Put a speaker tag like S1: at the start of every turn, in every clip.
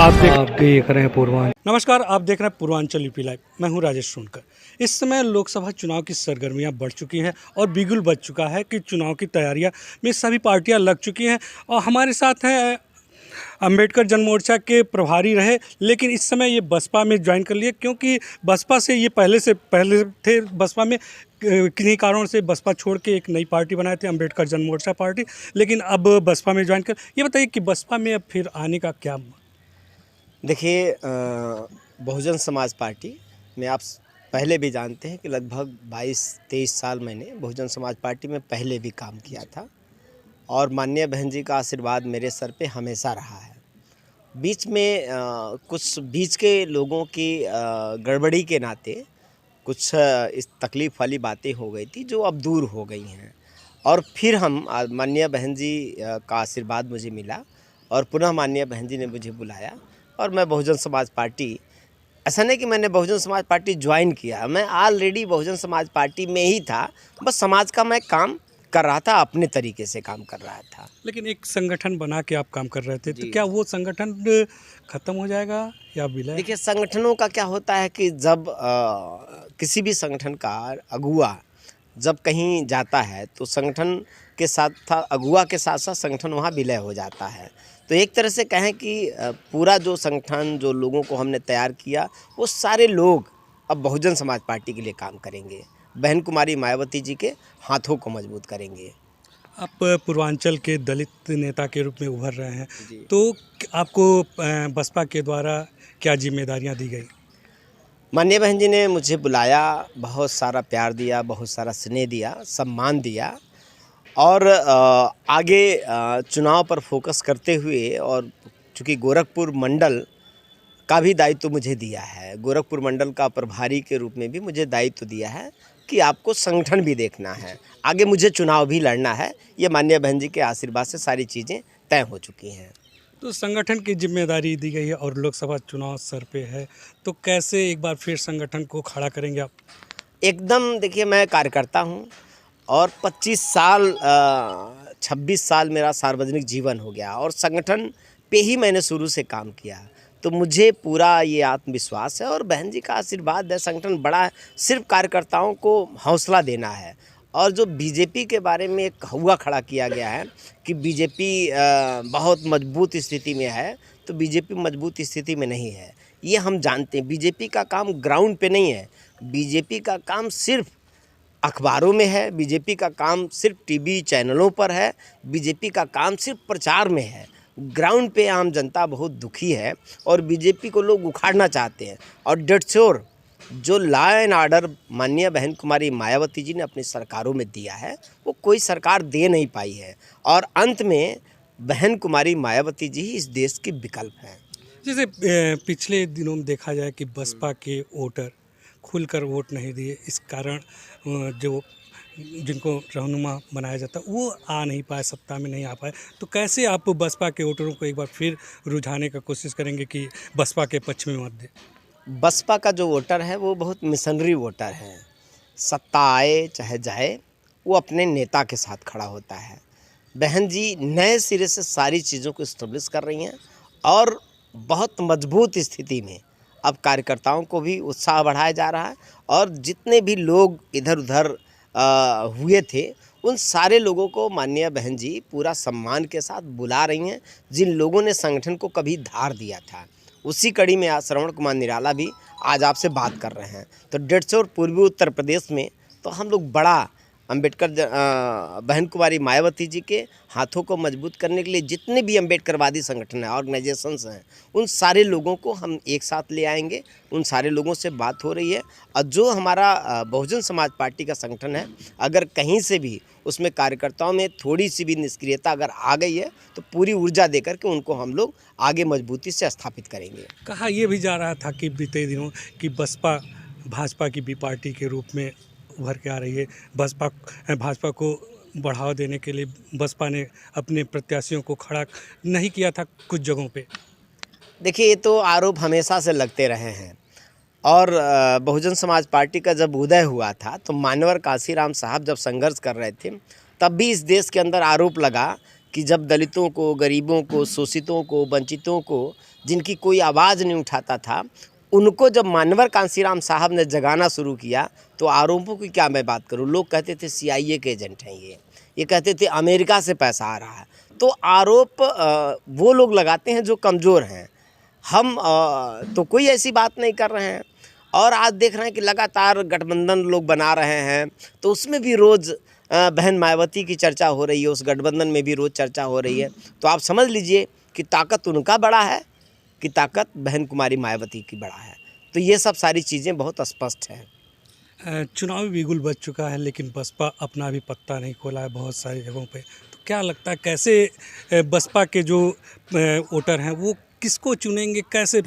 S1: आप देख रहे हैं पूर्वांचल। नमस्कार, आप देख रहे हैं पूर्वांचल यूपी लाइव। मैं हूं राजेश सोनकर। इस समय लोकसभा चुनाव की सरगर्मियां बढ़ चुकी हैं और बिगुल बज चुका है कि चुनाव की तैयारियां में सभी पार्टियां लग चुकी हैं। और हमारे साथ हैं अंबेडकर जन मोर्चा के प्रभारी रहे, लेकिन इस समय ये बसपा में ज्वाइन कर लिए, क्योंकि बसपा से ये पहले थे बसपा में। किन्हीं कारणों से बसपा छोड़ के एक नई पार्टी बनाए थे, अंबेडकर जन मोर्चा पार्टी, लेकिन अब बसपा में ज्वाइन कर। ये बताइए कि बसपा में अब फिर आने का क्या।
S2: देखिए, बहुजन समाज पार्टी में आप पहले भी जानते हैं कि लगभग 22-23 साल मैंने बहुजन समाज पार्टी में पहले भी काम किया था और माननीय बहन जी का आशीर्वाद मेरे सर पे हमेशा रहा है। बीच में कुछ बीच के लोगों की गड़बड़ी के नाते कुछ इस तकलीफ़ वाली बातें हो गई थी जो अब दूर हो गई हैं और फिर हम माननीय बहन जी का आशीर्वाद मुझे मिला और पुनः माननीय बहन जी ने मुझे बुलाया और मैं बहुजन समाज पार्टी, ऐसा नहीं कि मैंने बहुजन समाज पार्टी ज्वाइन किया, मैं ऑलरेडी बहुजन समाज पार्टी में ही था। बस समाज का मैं काम कर रहा था, अपने तरीके से काम कर रहा था।
S1: लेकिन एक संगठन बना के आप काम कर रहे थे, तो
S2: जी।
S1: क्या वो संगठन खत्म हो जाएगा या विलय?
S2: देखिए, संगठनों का क्या होता है कि जब किसी भी संगठन का अगुआ जब कहीं जाता है तो संगठन के साथ था, अगुआ के साथ साथ संगठन वहाँ विलय हो जाता है। तो एक तरह से कहें कि पूरा जो संगठन, जो लोगों को हमने तैयार किया, वो सारे लोग अब बहुजन समाज पार्टी के लिए काम करेंगे, बहन कुमारी मायावती जी के हाथों को मजबूत करेंगे।
S1: आप पूर्वांचल के दलित नेता के रूप में उभर रहे हैं,
S2: जी।
S1: तो आपको बसपा के द्वारा क्या जिम्मेदारियां दी गई?
S2: माननीय बहन जी ने मुझे बुलाया, बहुत सारा प्यार दिया, बहुत सारा स्नेह दिया, सम्मान दिया और आगे चुनाव पर फोकस करते हुए, और चूँकि गोरखपुर मंडल का भी दायित्व मुझे दिया है, गोरखपुर मंडल का प्रभारी के रूप में भी मुझे दायित्व दिया है कि आपको संगठन भी देखना है, आगे मुझे चुनाव भी लड़ना है। ये माननीय बहन जी के आशीर्वाद से सारी चीज़ें तय हो चुकी हैं।
S1: तो संगठन की जिम्मेदारी दी गई है और लोकसभा चुनाव सर पे है, तो कैसे एक बार फिर संगठन को खड़ा करेंगे आप?
S2: एकदम, देखिए, मैं कार्यकर्ता हूँ और 25 साल 26 साल मेरा सार्वजनिक जीवन हो गया और संगठन पे ही मैंने शुरू से काम किया। तो मुझे पूरा ये आत्मविश्वास है और बहन जी का आशीर्वाद है, संगठन बड़ा है, सिर्फ कार्यकर्ताओं को हौसला देना है। और जो बीजेपी के बारे में एक हौवा खड़ा किया गया है कि बीजेपी बहुत मजबूत स्थिति में है, तो बीजेपी मजबूत स्थिति में नहीं है, ये हम जानते हैं। बीजेपी का काम ग्राउंड पे नहीं है, बीजेपी का काम सिर्फ अखबारों में है, बीजेपी का काम सिर्फ टीवी चैनलों पर है, बीजेपी का काम सिर्फ प्रचार में है। ग्राउंड पे आम जनता बहुत दुखी है और बीजेपी को लोग उखाड़ना चाहते हैं। और डेढ़ श्योर जो लॉ एंड ऑर्डर माननीय बहन कुमारी मायावती जी ने अपनी सरकारों में दिया है, वो कोई सरकार दे नहीं पाई है और अंत में बहन कुमारी मायावती जी ही इस देश के विकल्प हैं।
S1: जैसे पिछले दिनों में देखा जाए कि बसपा के वोटर खुलकर वोट नहीं दिए, इस कारण जो जिनको रहनुमा बनाया जाता वो आ नहीं पाए, सत्ता में नहीं आ पाए, तो कैसे आप बसपा के वोटरों को एक बार फिर रुझाने का कोशिश करेंगे कि बसपा के पक्ष में मत दे?
S2: बसपा का जो वोटर है वो बहुत मिशनरी वोटर है, सत्ता आए चाहे जाए वो अपने नेता के साथ खड़ा होता है। बहन जी नए सिरे से सारी चीज़ों को इस्टेब्लिश कर रही हैं और बहुत मजबूत स्थिति में अब कार्यकर्ताओं को भी उत्साह बढ़ाया जा रहा है और जितने भी लोग इधर उधर हुए थे, उन सारे लोगों को माननीय बहन जी पूरा सम्मान के साथ बुला रही हैं, जिन लोगों ने संगठन को कभी धार दिया था। उसी कड़ी में आज श्रवण कुमार निराला भी आज आपसे बात कर रहे हैं। तो 150 पूर्वी उत्तर प्रदेश में तो हम लोग बड़ा अम्बेडकर बहन कुमारी मायावती जी के हाथों को मजबूत करने के लिए जितने भी अम्बेडकरवादी संगठन हैं, ऑर्गेनाइजेशंस हैं, उन सारे लोगों को हम एक साथ ले आएंगे। उन सारे लोगों से बात हो रही है और जो हमारा बहुजन समाज पार्टी का संगठन है, अगर कहीं से भी उसमें कार्यकर्ताओं में थोड़ी सी भी निष्क्रियता अगर आ गई है, तो पूरी ऊर्जा देकर के उनको हम लोग आगे मजबूती से स्थापित करेंगे।
S1: कहा यह भी जा रहा था कि बीते दिनों कि बसपा भाजपा की बी पार्टी के रूप में उभर के आ रही है। भाजपा को बढ़ावा देने के लिए बसपा ने अपने प्रत्याशियों को खड़ा नहीं किया था कुछ जगहों पे।
S2: देखिए, ये तो आरोप हमेशा से लगते रहे हैं और बहुजन समाज पार्टी का जब उदय हुआ था तो मान्यवर काशीराम साहब जब संघर्ष कर रहे थे, तब भी इस देश के अंदर आरोप लगा कि जब दलितों को, गरीबों को, शोषितों को, वंचितों को, जिनकी कोई आवाज़ नहीं उठाता था, उनको जब मानवर कांसीराम साहब ने जगाना शुरू किया तो आरोपों की क्या मैं बात करूं, लोग कहते थे CIA के एजेंट हैं ये कहते थे अमेरिका से पैसा आ रहा है। तो आरोप वो लोग लगाते हैं जो कमज़ोर हैं। हम तो कोई ऐसी बात नहीं कर रहे हैं। और आज देख रहे हैं कि लगातार गठबंधन लोग बना रहे हैं, तो उसमें भी रोज़ बहन मायावती की चर्चा हो रही है, उस गठबंधन में भी रोज़ चर्चा हो रही है। तो आप समझ लीजिए कि ताकत उनका बड़ा है कि ताकत बहन कुमारी मायावती की बड़ा है। तो ये सब सारी चीज़ें बहुत स्पष्ट हैं।
S1: चुनावी बिगुल बज चुका है, लेकिन बसपा अपना भी पत्ता नहीं खोला है बहुत सारी जगहों पे। तो क्या लगता है कैसे बसपा के जो वोटर हैं वो किसको चुनेंगे, कैसे?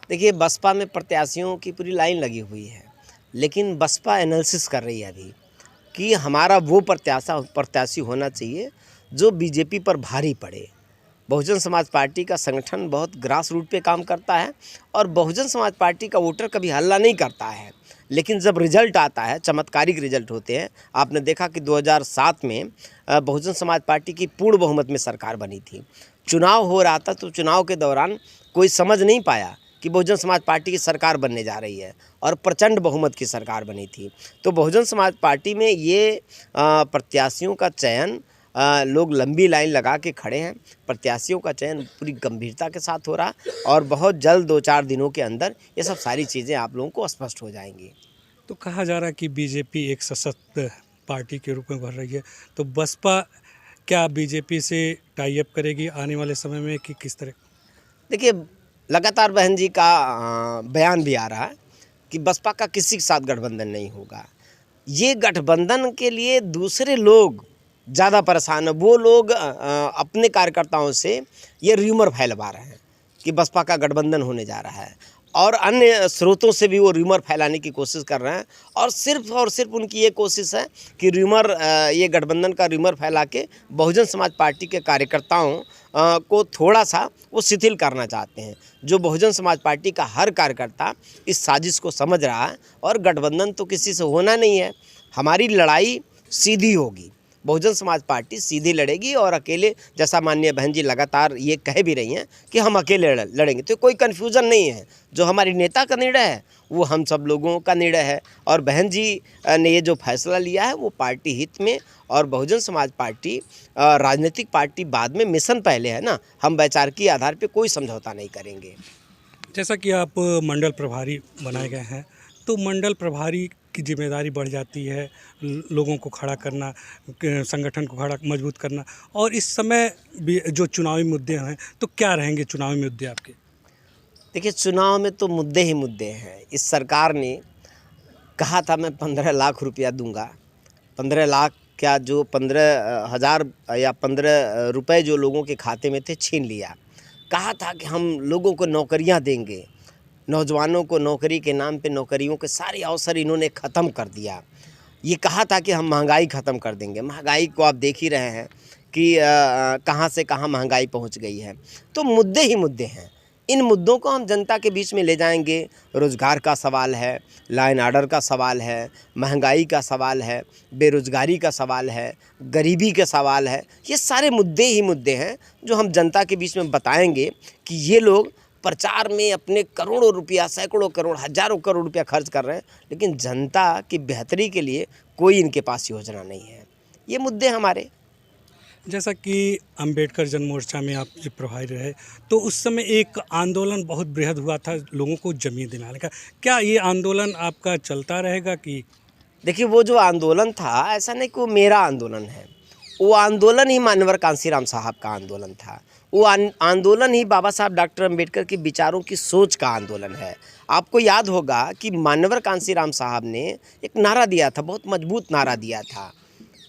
S2: देखिए, बसपा में प्रत्याशियों की पूरी लाइन लगी हुई है, लेकिन बसपा एनालिसिस कर रही है अभी कि हमारा वो प्रत्याशी होना चाहिए जो बीजेपी पर भारी पड़े। बहुजन समाज पार्टी का संगठन बहुत ग्रास रूट पे काम करता है और बहुजन समाज पार्टी का वोटर कभी हल्ला नहीं करता है, लेकिन जब रिजल्ट आता है, चमत्कारिक रिजल्ट होते हैं। आपने देखा कि 2007 में बहुजन समाज पार्टी की पूर्ण बहुमत में सरकार बनी थी। चुनाव हो रहा था तो चुनाव के दौरान कोई समझ नहीं पाया कि बहुजन समाज पार्टी की सरकार बनने जा रही है और प्रचंड बहुमत की सरकार बनी थी। तो बहुजन समाज पार्टी में ये प्रत्याशियों का चयन लोग लंबी लाइन लगा के खड़े हैं। प्रत्याशियों का चयन पूरी गंभीरता के साथ हो रहा है और बहुत जल्द 2-4 दिनों के अंदर ये सब सारी चीज़ें आप लोगों को स्पष्ट हो जाएंगी।
S1: तो कहा जा रहा है कि बीजेपी एक सशक्त पार्टी के रूप में भर रही है, तो बसपा क्या बीजेपी से टाई अप करेगी आने वाले समय में कि किस तरह?
S2: देखिए, लगातार बहन जी का बयान भी आ रहा है कि बसपा का किसी के साथ गठबंधन नहीं होगा। ये गठबंधन के लिए दूसरे लोग ज़्यादा परेशान है। वो लोग अपने कार्यकर्ताओं से ये र्यूमर फैलवा रहे हैं कि बसपा का गठबंधन होने जा रहा है और अन्य स्रोतों से भी वो र्यूमर फैलाने की कोशिश कर रहे हैं और सिर्फ उनकी ये कोशिश है कि ये गठबंधन का र्यूमर फैला के बहुजन समाज पार्टी के कार्यकर्ताओं को थोड़ा सा वो शिथिल करना चाहते हैं। जो बहुजन समाज पार्टी का हर कार्यकर्ता इस साजिश को समझ रहा है और गठबंधन तो किसी से होना नहीं है। हमारी लड़ाई सीधी होगी, बहुजन समाज पार्टी सीधी लड़ेगी और अकेले, जैसा माननीय बहन जी लगातार ये कह भी रही हैं कि हम अकेले लड़ेंगे, तो कोई कन्फ्यूज़न नहीं है। जो हमारी नेता का निर्णय है वो हम सब लोगों का निर्णय है और बहन जी ने ये जो फैसला लिया है वो पार्टी हित में, और बहुजन समाज पार्टी राजनीतिक पार्टी बाद में, मिशन पहले है ना। हम वैचारिक आधार पर कोई समझौता नहीं करेंगे।
S1: जैसा कि आप मंडल प्रभारी बनाए गए हैं, तो मंडल प्रभारी की जिम्मेदारी बढ़ जाती है, लोगों को खड़ा करना, संगठन को खड़ा मजबूत करना। और इस समय भी जो चुनावी मुद्दे हैं, तो क्या रहेंगे चुनावी मुद्दे आपके?
S2: देखिए, चुनाव में तो मुद्दे ही मुद्दे हैं। इस सरकार ने कहा था मैं 15 लाख रुपया दूंगा, 15 लाख क्या, जो 15,000 या 15 रुपये जो लोगों के खाते में थे छीन लिया। कहा था कि हम लोगों को नौकरियां देंगे, नौजवानों को नौकरी के नाम पे नौकरियों के सारे अवसर इन्होंने ख़त्म कर दिया। ये कहा था कि हम महंगाई ख़त्म कर देंगे। महंगाई को आप देख ही रहे हैं कि कहाँ से कहाँ महंगाई पहुंच गई है। तो मुद्दे ही मुद्दे हैं। इन मुद्दों को हम जनता के बीच में ले जाएंगे। रोज़गार का सवाल है, लाइन आर्डर का सवाल है, महंगाई का सवाल है, बेरोज़गारी का सवाल है, गरीबी का सवाल है। ये सारे मुद्दे ही मुद्दे हैं जो हम जनता के बीच में बताएंगे कि ये लोग प्रचार में अपने करोड़ों रुपया, सैकड़ों करोड़, हज़ारों करोड़ रुपया खर्च कर रहे हैं, लेकिन जनता की बेहतरी के लिए कोई इनके पास योजना नहीं है। ये मुद्दे हमारे।
S1: जैसा कि अंबेडकर जन मोर्चा में आप जब प्रभारी रहे, तो उस समय एक आंदोलन बहुत बृहद हुआ था लोगों को ज़मीन दिलाने का। क्या ये आंदोलन आपका चलता रहेगा कि?
S2: देखिए, वो जो आंदोलन था, ऐसा नहीं कि वो मेरा आंदोलन है। वो आंदोलन ही मानवर कांसीराम साहब का आंदोलन था। वो आंदोलन ही बाबा साहब डॉक्टर अंबेडकर के विचारों की सोच का आंदोलन है। आपको याद होगा कि मानवर कांसीराम साहब ने एक नारा दिया था, बहुत मजबूत नारा दिया था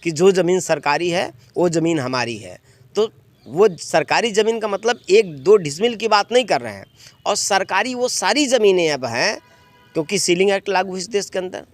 S2: कि जो ज़मीन सरकारी है वो ज़मीन हमारी है। तो वो सरकारी ज़मीन का मतलब 1-2 डिसमिल की बात नहीं कर रहे हैं, और सरकारी वो सारी ज़मीनें अब हैं, क्योंकि सीलिंग एक्ट लागू हुई इस देश के अंदर।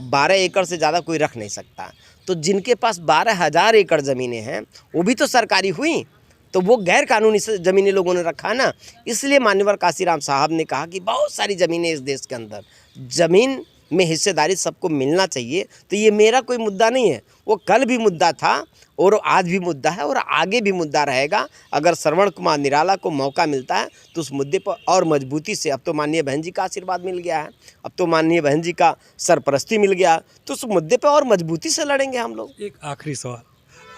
S2: 12 एकड़ से ज़्यादा कोई रख नहीं सकता। तो जिनके पास 12,000 एकड़ ज़मीनें हैं वो भी तो सरकारी हुई, तो वो गैर कानूनी ज़मीनें लोगों ने रखा ना। इसलिए मान्यवर कांसीराम साहब ने कहा कि बहुत सारी ज़मीनें इस देश के अंदर, ज़मीन में हिस्सेदारी सबको मिलना चाहिए। तो ये मेरा कोई मुद्दा नहीं है, वो कल भी मुद्दा था और आज भी मुद्दा है और आगे भी मुद्दा रहेगा। अगर श्रवण कुमार निराला को मौका मिलता है तो उस मुद्दे पर और मजबूती से, अब तो माननीय बहन जी का आशीर्वाद मिल गया है, अब तो माननीय बहन जी का सरपरस्ती मिल गया, तो उस मुद्दे पर और मजबूती से लड़ेंगे हम लोग।
S1: एक आखिरी सवाल,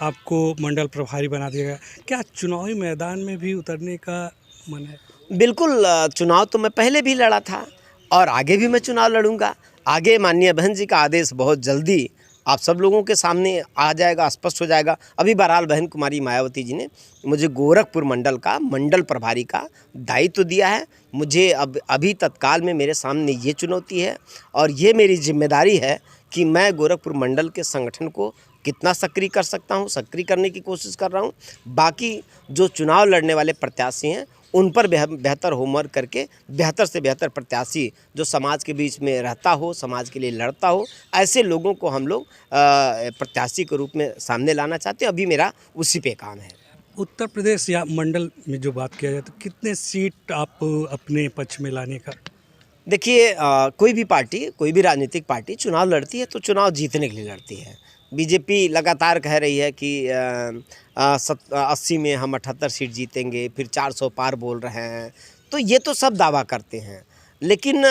S1: आपको मंडल प्रभारी बना दिया गया, क्या चुनावी मैदान में भी उतरने का मन है?
S2: बिल्कुल, चुनाव तो मैं पहले भी लड़ा था और आगे भी मैं चुनाव लड़ूंगा। आगे माननीय बहन जी का आदेश बहुत जल्दी आप सब लोगों के सामने आ जाएगा, स्पष्ट हो जाएगा। अभी बहरहाल बहन कुमारी मायावती जी ने मुझे गोरखपुर मंडल का मंडल प्रभारी का दायित्व दिया है। मुझे अब अभी तत्काल में मेरे सामने ये चुनौती है और ये मेरी जिम्मेदारी है कि मैं गोरखपुर मंडल के संगठन को कितना सक्रिय कर सकता हूँ, सक्रिय करने की कोशिश कर रहा हूँ। बाकी जो चुनाव लड़ने वाले प्रत्याशी हैं उन पर बेहतर होमवर्क करके बेहतर से बेहतर प्रत्याशी जो समाज के बीच में रहता हो, समाज के लिए लड़ता हो, ऐसे लोगों को हम लोग प्रत्याशी के रूप में सामने लाना चाहते हैं। अभी मेरा उसी पे काम है।
S1: उत्तर प्रदेश या मंडल में जो बात किया जाए तो कितने सीट आप अपने पक्ष में लाने का?
S2: देखिए, कोई भी पार्टी, कोई भी राजनीतिक पार्टी चुनाव लड़ती है तो चुनाव जीतने के लिए लड़ती है। बीजेपी लगातार कह रही है कि 80 में हम 78 सीट जीतेंगे, फिर 400 पार बोल रहे हैं, तो ये तो सब दावा करते हैं, लेकिन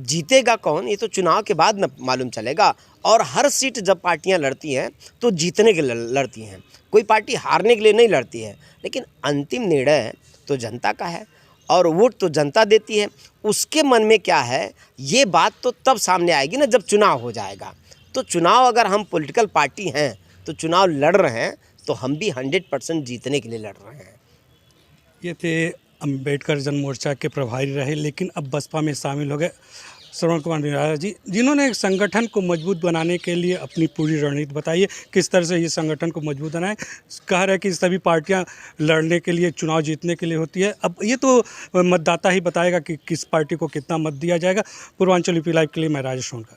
S2: जीतेगा कौन ये तो चुनाव के बाद न मालूम चलेगा। और हर सीट जब पार्टियां लड़ती हैं तो जीतने के लिए लड़ती हैं, कोई पार्टी हारने के लिए नहीं लड़ती है। लेकिन अंतिम निर्णय तो जनता का है और वोट तो जनता देती है। उसके मन में क्या है ये बात तो तब सामने आएगी ना जब चुनाव हो जाएगा। तो चुनाव, अगर हम पॉलिटिकल पार्टी हैं तो चुनाव लड़ रहे हैं तो हम भी 100% जीतने के लिए लड़ रहे हैं।
S1: ये थे अम्बेडकर जन मोर्चा के प्रभारी रहे लेकिन अब बसपा में शामिल हो गए श्रवण कुमार निराला जी, जिन्होंने एक संगठन को मजबूत बनाने के लिए अपनी पूरी रणनीति बताई है। किस तरह से ये संगठन को मजबूत बनाए, कह रहे हैं कि सभी पार्टियां लड़ने के लिए, चुनाव जीतने के लिए होती है। अब ये तो मतदाता ही बताएगा कि किस पार्टी को कितना मत दिया जाएगा। पूर्वांचल यूपी लाइव के लिए मैं राजेश सोनकर।